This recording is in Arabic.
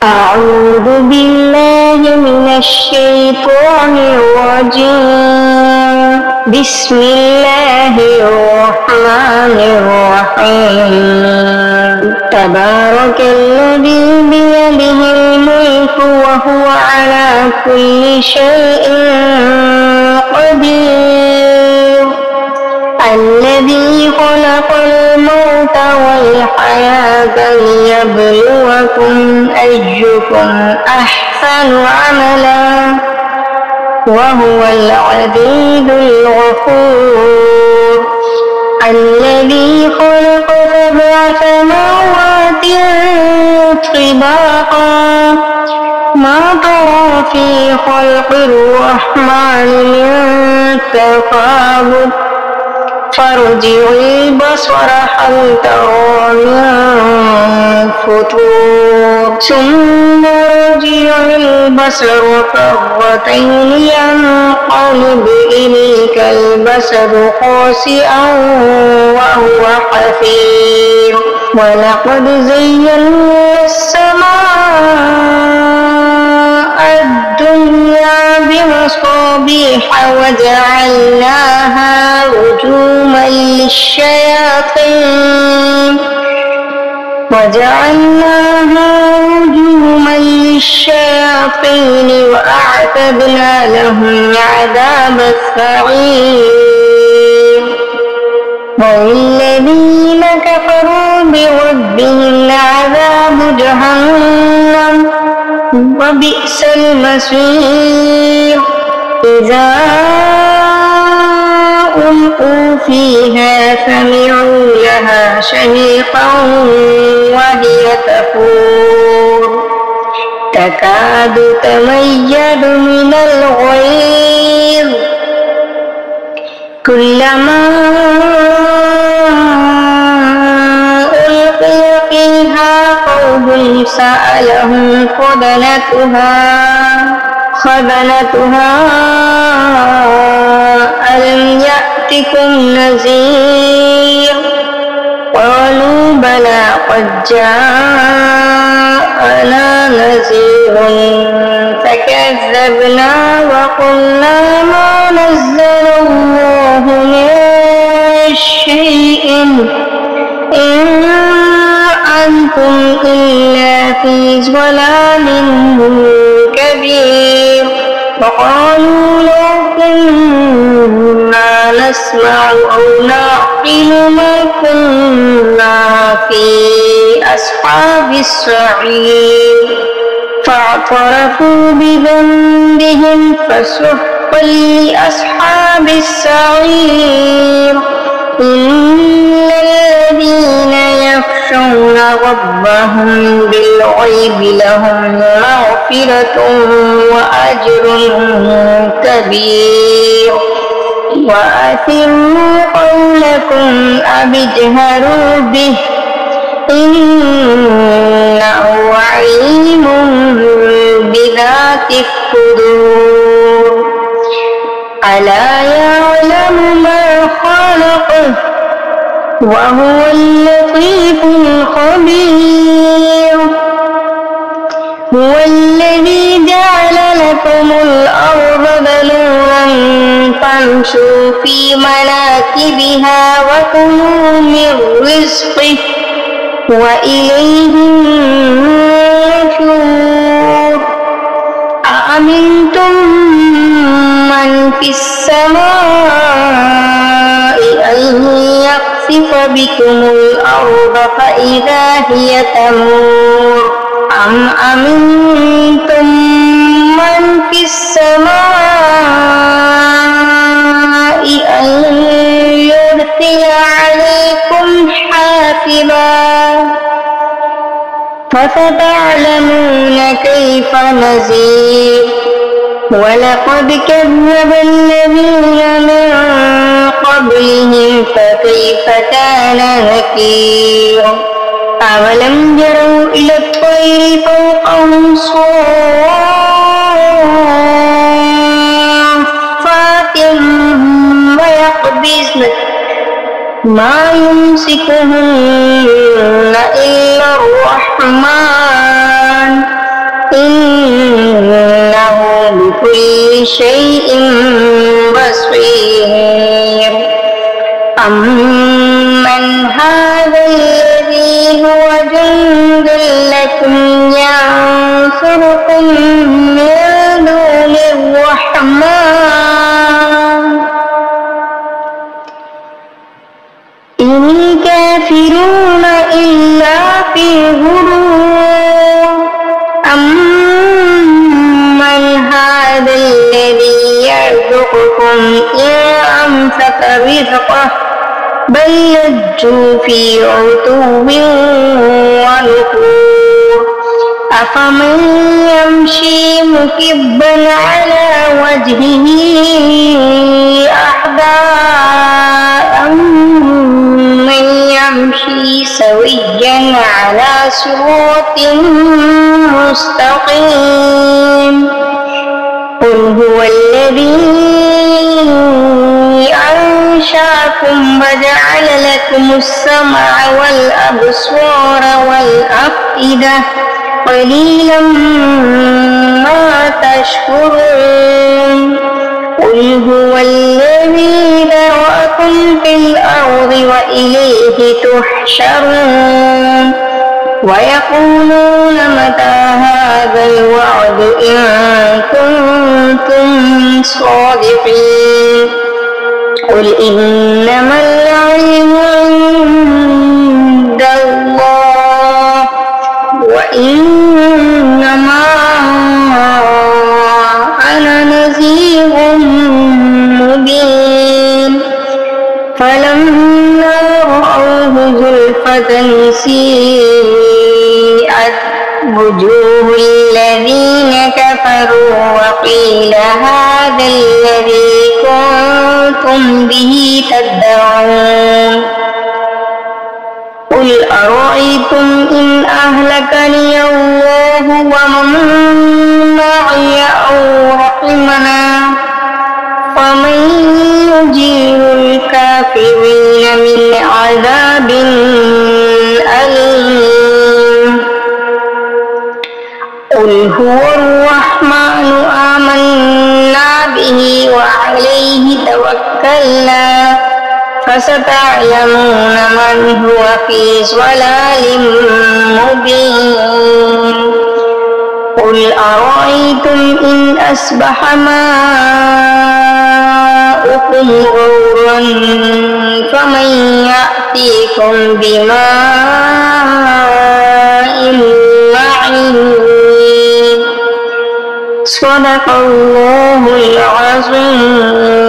أعوذ بالله من الشيطان الرجيم. بسم الله الرحمن الرحيم. تبارك الذي بيده الملك وهو على كل شيء قدير. الذي خلق الموت والحياة ليبلوكم أيكم أحسن عملا وهو العزيز الغفور. الذي خلق 7 سماوات طباقا ما ترى في خلق الرحمن من تفاوت فارجع البصر هل ترى من فطور ثم ارجع البصر كرتين ينقلب إليك البصر خاسئا وهو حسير. ولقد زينا السماء الدنيا بمصابيح وجعلناها رجوما للشياطين وأعتدنا لهم عذاب السعير. وللذين كفروا بربهم عذاب جهنم وبئس المصير. إذا ألقوا فيها سمعوا لها شهيقا وهي تفور تكاد تميز من الغيظ كلما ألقي فيها فوج سألهم خزنتها ألم يأتكم نذير قالوا بلى قد جاءنا نذير فكذبنا وقلنا ما نزل الله من شيء إن أنتم إلا في ضلال كبير. وقالوا لو كنا نسمع أو نعقل ما كنا في أصحاب السعير. فاعترفوا بذنبهم فسحقا لأصحاب السعير. إن الذين يخشون ربهم بالغيب لهم مغفرة وأجر كبير. وأسروا قولكم أو اجهروا به إنه عليم بذات الصدور. ألا يعلم ما خلقه وهو اللطيف الخبير. هو الذي جعل لكم الأرض ذلولا فامشوا في مناكبها وكلوا من رزقه وإليه النشور. أأمنتم من في السماء أن يخسف بكم الأرض فإذا هي تمور أم أمنتم من في السماء أن يرسل عليكم حافظا فستعلمون كيف نذير. ولقد كذب الذين من قبلهم فكيف كان نكير. أولم يروا إلى الطير فوقهم صافات ويقبضن ما يمسكهن إلا الرحمن بكل شيء بصير أمن هذا الذي هو جند لكم ينصركم من دون الرحمن إن الكافرون إلا في غرور أمن هذا الذي يرزقكم إن أمسك رزقه بل لجوا في عتو ونفور أفمن يمشي مكبا على وجهه أهدى أمن يمشي سويا على صراط مستقيم قل هو الذي أنشأكم وجعل لكم السمع والأبصار والأفئدة قليلا ما تشكرون قل هو الذي ذرأكم في الأرض وإليه تحشرون ويقولون متى هذا الوعد إن كنتم صادقين قل إنما العلم عند الله وإنما أنا نذير مبين فلما رأوه زلفة سيئت وجوه الذين كفروا وقيل هذا الذي كنتم به تدعون قل أرأيتم إن أهلكني الله ومن معي أو رحمنا فمن يجير الكافرين من عذاب أليم قل هو الرحمن آمنا به وعليه توكلنا فستعلمون من هو في ضلال مبين قل أرأيتم إن أصبح ماؤكم غورا فمن يأتيكم بماء معين صدق الله العظيم.